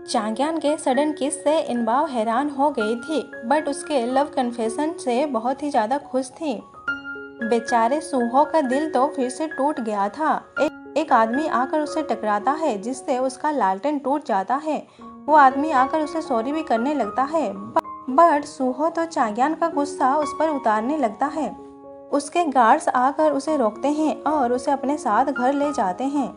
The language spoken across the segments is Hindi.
चांग्यान के सडन किस से इनबाओ हैरान हो गई थी, बट उसके लव कन्फेशन से बहुत ही ज़्यादा खुश थी। बेचारे सूहो का दिल तो फिर से टूट गया था। एक आदमी आकर उसे टकराता है जिससे उसका लालटेन टूट जाता है। वो आदमी आकर उसे सॉरी भी करने लगता है, बट सूहो तो चांग्यान का गुस्सा उस पर उतारने लगता है। उसके गार्ड्स आकर उसे रोकते हैं और उसे अपने साथ घर ले जाते हैं।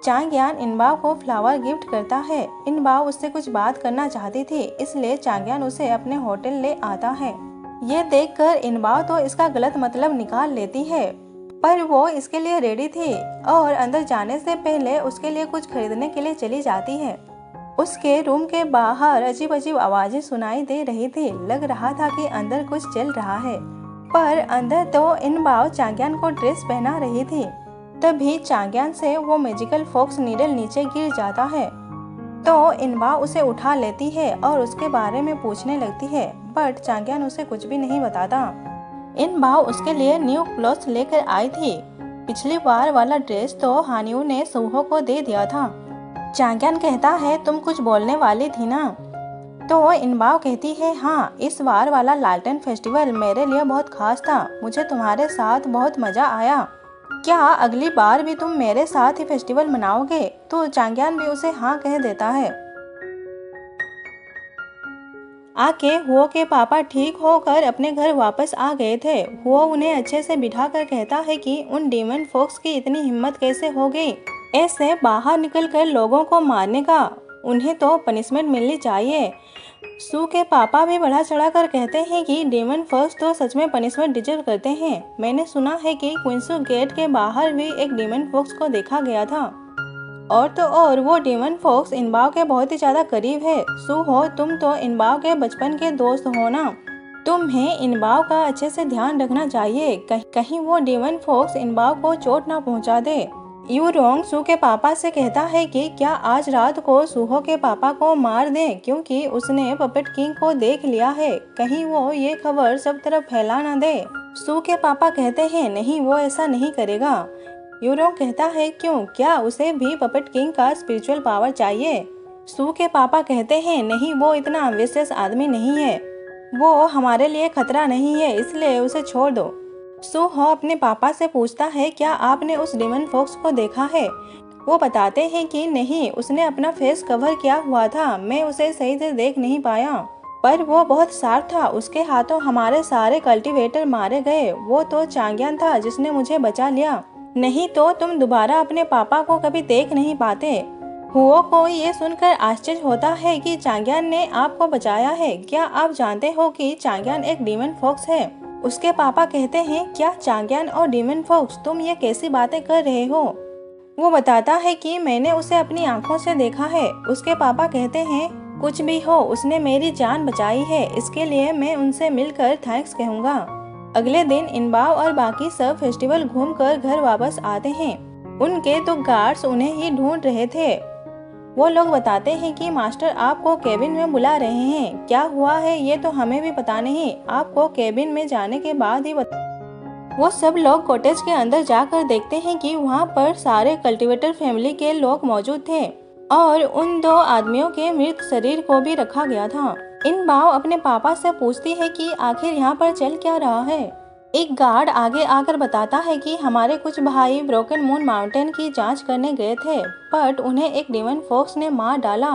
चांग्यान इनबाओ को फ्लावर गिफ्ट करता है। इनबाओ उससे कुछ बात करना चाहती थी, इसलिए चांग्यान उसे अपने होटल ले आता है। ये देखकर इनबाओ तो इसका गलत मतलब निकाल लेती है, पर वो इसके लिए रेडी थी और अंदर जाने से पहले उसके लिए कुछ खरीदने के लिए चली जाती है। उसके रूम के बाहर अजीब अजीब आवाजें सुनाई दे रही थी। लग रहा था कि अंदर कुछ चल रहा है, पर अंदर तो इनबाओ चांग्यान को ड्रेस पहना रही थी। तभी चांग्यान से वो मैजिकल फॉक्स नीडल नीचे गिर जाता है, तो इनबाओ उसे उठा लेती है और उसके बारे में पूछने लगती है, बट चांग्यान उसे कुछ भी नहीं बताता। इनबाओ उसके लिए न्यू क्लोथ्स लेकर आई थी। पिछली बार वाला ड्रेस तो हानियू ने सूहो को दे दिया था। चांग्यान कहता है, तुम कुछ बोलने वाली थी ना? तो इनबाओ कहती है, हाँ, इस बार वाला लालटेन फेस्टिवल मेरे लिए बहुत खास था। मुझे तुम्हारे साथ बहुत मजा आया। क्या अगली बार भी तुम मेरे साथ ही फेस्टिवल मनाओगे? तो चांग्यान भी उसे हाँ कह देता है। आके हुओ के पापा ठीक होकर अपने घर वापस आ गए थे। हुओ उन्हें अच्छे से बिठाकर कहता है कि उन डीमन फोक्स की इतनी हिम्मत कैसे हो गई ऐसे बाहर निकलकर लोगों को मारने का। उन्हें तो पनिशमेंट मिलनी चाहिए। सू के पापा भी बढ़ा चढ़ा कर कहते हैं कि डीमन फोक्स तो सच में पनिशमेंट डिजर्व करते हैं। मैंने सुना है कि क्विंसू गेट के बाहर भी एक डीमन फोक्स को देखा गया था, और तो और वो डीमन फोक्स इनबाओ के बहुत ही ज्यादा करीब है। सू हो, तुम तो इनबाओ के बचपन के दोस्त हो ना, तुम्हें इनबाओ का अच्छे से ध्यान रखना चाहिए, कहीं वो डीमन फोक्स इनबाओ को चोट ना पहुंचा दे। यू रोंग सू के पापा से कहता है कि क्या आज रात को सूहो के पापा को मार दें, क्योंकि उसने पपेट किंग को देख लिया है, कहीं वो ये खबर सब तरफ फैला ना दे। सू के पापा कहते हैं, नहीं, वो ऐसा नहीं करेगा। यूरोंग कहता है, क्यों, क्या उसे भी पपेट किंग का स्पिरिचुअल पावर चाहिए? सू के पापा कहते हैं, नहीं, वो इतना एम्बिशियस आदमी नहीं है, वो हमारे लिए खतरा नहीं है, इसलिए उसे छोड़ दो। सू हो अपने पापा से पूछता है, क्या आपने उस डीमन फोक्स को देखा है? वो बताते हैं कि नहीं, उसने अपना फेस कवर किया हुआ था, मैं उसे सही से देख नहीं पाया, पर वो बहुत शार्प था। उसके हाथों हमारे सारे कल्टीवेटर मारे गए। वो तो चांग्यान था जिसने मुझे बचा लिया, नहीं तो तुम दोबारा अपने पापा को कभी देख नहीं पाते। हुओ को ये सुनकर आश्चर्य होता है कि चांग्यान ने आपको बचाया है। क्या आप जानते हो कि चांग्यान एक डीमन फोक्स है? उसके पापा कहते हैं, क्या चांग्यान और डीमन फोक्स, तुम ये कैसी बातें कर रहे हो? वो बताता है कि मैंने उसे अपनी आंखों से देखा है। उसके पापा कहते हैं, कुछ भी हो, उसने मेरी जान बचाई है, इसके लिए मैं उनसे मिलकर थैंक्स कहूँगा। अगले दिन इनबाओ और बाकी सब फेस्टिवल घूमकर घर वापस आते हैं। उनके तो गार्ड्स उन्हें ही ढूंढ रहे थे। वो लोग बताते हैं कि मास्टर आपको केबिन में बुला रहे हैं। क्या हुआ है ये तो हमें भी पता नहीं, आपको केबिन में जाने के बाद ही वो सब लोग कॉटेज के अंदर जाकर देखते हैं कि वहाँ पर सारे कल्टीवेटर फैमिली के लोग मौजूद थे और उन दो आदमियों के मृत शरीर को भी रखा गया था। इनबाओ अपने पापा से पूछती है कि आखिर यहाँ पर चल क्या रहा है। एक गार्ड आगे आकर बताता है कि हमारे कुछ भाई ब्रोकन मून माउंटेन की जांच करने गए थे, बट उन्हें एक डीमन फोक्स ने मार डाला।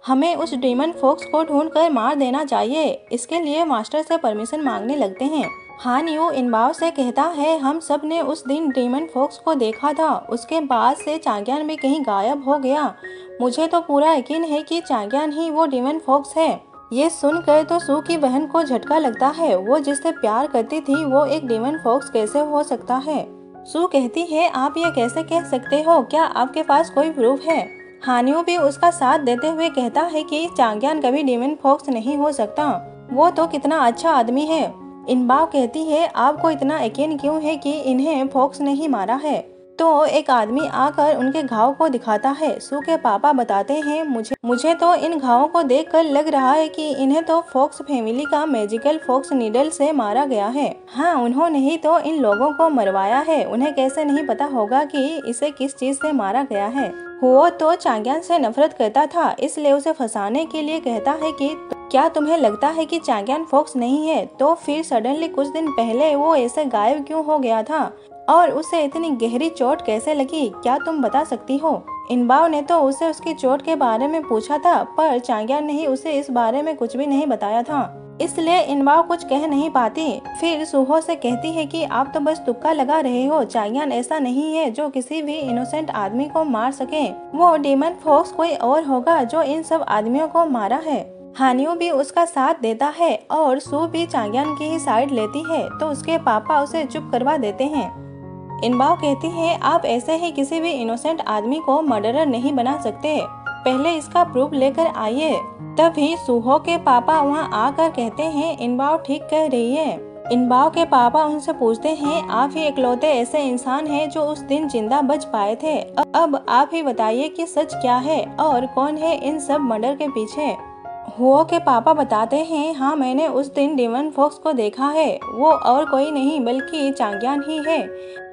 हमें उस डीमन फोक्स को ढूंढकर मार देना चाहिए। इसके लिए मास्टर से परमिशन मांगने लगते हैं। हानियू इनबाओ से कहता है, हम सब ने उस दिन डीमन फोक्स को देखा था। उसके बाद से चांग्यान भी कहीं गायब हो गया। मुझे तो पूरा यकीन है कि चांग्यान ही वो डीमन फोक्स है। ये सुनकर तो सू की बहन को झटका लगता है। वो जिससे प्यार करती थी वो एक डीमन फोक्स कैसे हो सकता है? सू कहती है, आप ये कैसे कह सकते हो? क्या आपके पास कोई प्रूफ है? हानियू भी उसका साथ देते हुए कहता है कि चांग्यान कभी डीमन फोक्स नहीं हो सकता, वो तो कितना अच्छा आदमी है। इनबाओ कहती है, आपको इतना यकीन क्यों है कि इन्हें फोक्स ने ही मारा है? तो एक आदमी आकर उनके घाव को दिखाता है। सू के पापा बताते हैं, मुझे तो इन घावों को देखकर लग रहा है कि इन्हें तो फोक्स फैमिली का मैजिकल फोक्स नीडल से मारा गया है। हाँ, उन्होंने ही तो इन लोगों को मरवाया है। उन्हें कैसे नहीं पता होगा कि इसे किस चीज से मारा गया है। हुओ तो चांग्यान से नफरत करता था, इसलिए उसे फंसाने के लिए कहता है कि क्या तुम्हें लगता है कि चांग्यान फॉक्स नहीं है? तो फिर सडनली कुछ दिन पहले वो ऐसे गायब क्यों हो गया था और उसे इतनी गहरी चोट कैसे लगी, क्या तुम बता सकती हो? इनबाओ ने तो उसे उसकी चोट के बारे में पूछा था, पर चांग्यान ने ही उसे इस बारे में कुछ भी नहीं बताया था, इसलिए इनबाओ कुछ कह नहीं पाती। फिर सुहो से कहती है कि आप तो बस तुक्का लगा रहे हो, चांग्यान ऐसा नहीं है जो किसी भी इनोसेंट आदमी को मार सके, वो डीमन फॉक्स कोई और होगा जो इन सब आदमियों को मारा है। हानियो भी उसका साथ देता है और सू भी चांग्यान की ही साइड लेती है, तो उसके पापा उसे चुप करवा देते हैं। इनबाओ कहती है आप ऐसे ही किसी भी इनोसेंट आदमी को मर्डरर नहीं बना सकते, पहले इसका प्रूफ लेकर आइए। तभी सुहो के पापा वहाँ आकर कहते हैं इनबाओ ठीक कह रही है। इनबाओ के पापा उनसे पूछते हैं आप ही इकलौते ऐसे इंसान हैं जो उस दिन जिंदा बच पाए थे, अब आप ही बताइए कि सच क्या है और कौन है इन सब मर्डर के पीछे। हुओ के पापा बताते हैं हाँ मैंने उस दिन डेमन फॉक्स को देखा है, वो और कोई नहीं बल्कि चांग्यान ही है।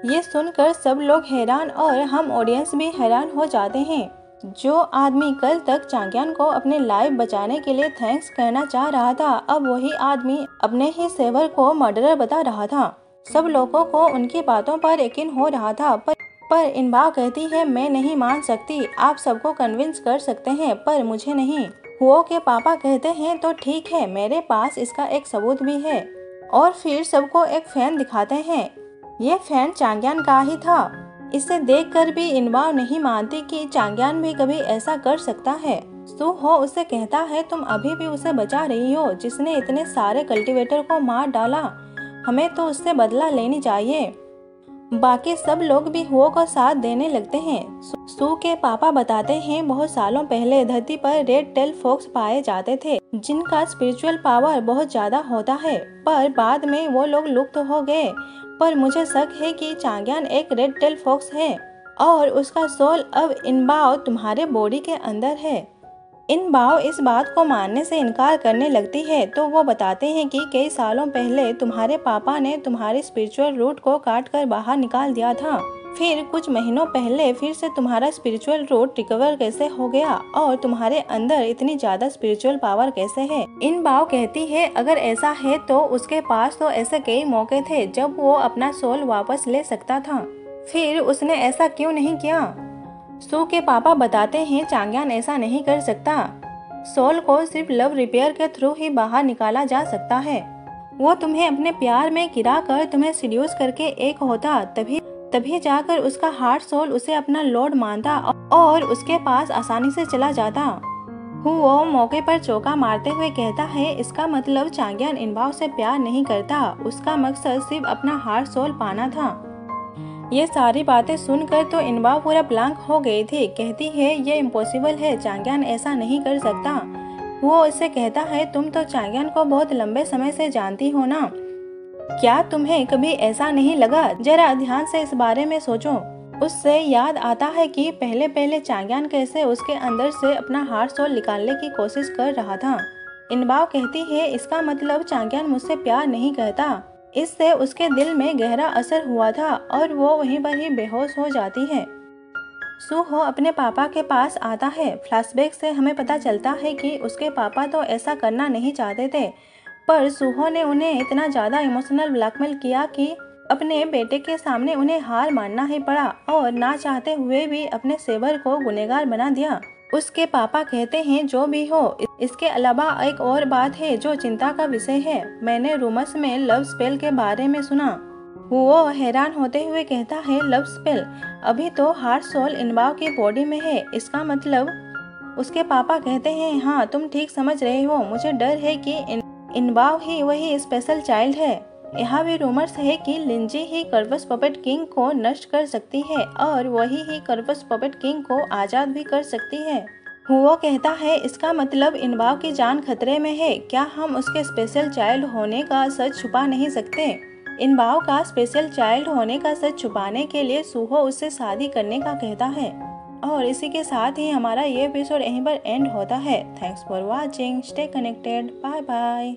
ये सुनकर सब लोग हैरान और हम ऑडियंस भी हैरान हो जाते हैं। जो आदमी कल तक चांग्यान को अपने लाइफ बचाने के लिए थैंक्स कहना चाह रहा था, अब वही आदमी अपने ही सेवर को मर्डरर बता रहा था। सब लोगों को उनकी बातों पर यकीन हो रहा था, पर इनबाओ कहती है मैं नहीं मान सकती, आप सबको कन्विंस कर सकते हैं पर मुझे नहीं। हुओ के पापा कहते हैं तो ठीक है, मेरे पास इसका एक सबूत भी है, और फिर सबको एक फैन दिखाते हैं। ये फैन चांग्यान का ही था। इसे देखकर भी इनबाओ नहीं मानती कि चांग्यान भी कभी ऐसा कर सकता है। सुहो उसे कहता है तुम अभी भी उसे बचा रही हो जिसने इतने सारे कल्टीवेटर को मार डाला, हमें तो उससे बदला लेनी चाहिए। बाकी सब लोग भी हुओ को साथ देने लगते हैं। सू के पापा बताते हैं बहुत सालों पहले धरती पर रेड टेल फॉक्स पाए जाते थे जिनका स्पिरिचुअल पावर बहुत ज्यादा होता है, पर बाद में वो लोग लुप्त हो गए। पर मुझे शक है कि चांग्यान एक रेड टेल फॉक्स है और उसका सोल अब इनबाओ तुम्हारे बॉडी के अंदर है। इनबाओ इस बात को मानने से इनकार करने लगती है, तो वो बताते हैं कि कई सालों पहले तुम्हारे पापा ने तुम्हारी स्पिरिचुअल रूट को काट कर बाहर निकाल दिया था, फिर कुछ महीनों पहले फिर से तुम्हारा स्पिरिचुअल रूट रिकवर कैसे हो गया और तुम्हारे अंदर इतनी ज्यादा स्पिरिचुअल पावर कैसे है। इनबाओ कहती है अगर ऐसा है तो उसके पास तो ऐसे कई मौके थे जब वो अपना सोल वापस ले सकता था, फिर उसने ऐसा क्यों नहीं किया। सू के पापा बताते हैं चांग्यान ऐसा नहीं कर सकता, सोल को सिर्फ लव रिपेयर के थ्रू ही बाहर निकाला जा सकता है। वो तुम्हें अपने प्यार में गिरा कर तुम्हें सीड्यूस करके एक होता, तभी जाकर उसका हार्ट सोल उसे अपना लॉर्ड मानता और उसके पास आसानी से चला जाता। वो मौके पर चौका मारते हुए कहता है इसका मतलब चांग्यान इनबाओ से प्यार नहीं करता, उसका मकसद सिर्फ अपना हार्ट सोल पाना था। ये सारी बातें सुनकर तो इनबाओ पूरा ब्लैंक हो गई थी। कहती है ये इम्पॉसिबल है, चांग्यान ऐसा नहीं कर सकता। वो इससे कहता है तुम तो चांग्यान को बहुत लंबे समय से जानती हो ना, क्या तुम्हें कभी ऐसा नहीं लगा? जरा ध्यान से इस बारे में सोचो। उससे याद आता है कि पहले चांग्यान कैसे उसके अंदर से अपना हार्ट सोल निकालने की कोशिश कर रहा था। इनबाओ कहती है इसका मतलब चांग्यान मुझसे प्यार नहीं करता, इससे उसके दिल में गहरा असर हुआ था और वो वहीं पर ही बेहोश हो जाती है। सुहो अपने पापा के पास आता है। फ्लैशबैक से हमें पता चलता है कि उसके पापा तो ऐसा करना नहीं चाहते थे, पर सुहो ने उन्हें इतना ज़्यादा इमोशनल ब्लैकमेल किया कि अपने बेटे के सामने उन्हें हार मानना ही पड़ा और ना चाहते हुए भी अपने सेवर को गुनहगार बना दिया। उसके पापा कहते हैं जो भी हो, इसके अलावा एक और बात है जो चिंता का विषय है। मैंने रूमर्स में लव स्पेल के बारे में सुना। वो हैरान होते हुए कहता है लव स्पेल? अभी तो हार्ट सोल इनबाओ की बॉडी में है, इसका मतलब? उसके पापा कहते हैं हाँ तुम ठीक समझ रहे हो, मुझे डर है कि इनबाओ ही वही स्पेशल चाइल्ड है। यहाँ भी रूमर्स है कि लिंजी ही कर्वस पपेट किंग को नष्ट कर सकती है और वही ही कर्वस पपेट किंग को आज़ाद भी कर सकती है। हुओ कहता है इसका मतलब इनबाओ की जान खतरे में है, क्या हम उसके स्पेशल चाइल्ड होने का सच छुपा नहीं सकते? इनबाओ का स्पेशल चाइल्ड होने का सच छुपाने के लिए सुहो उससे शादी करने का कहता है। और इसी के साथ ही हमारा ये एपिसोड यहीं पर एंड होता है। Thanks for watching, stay connected, bye bye.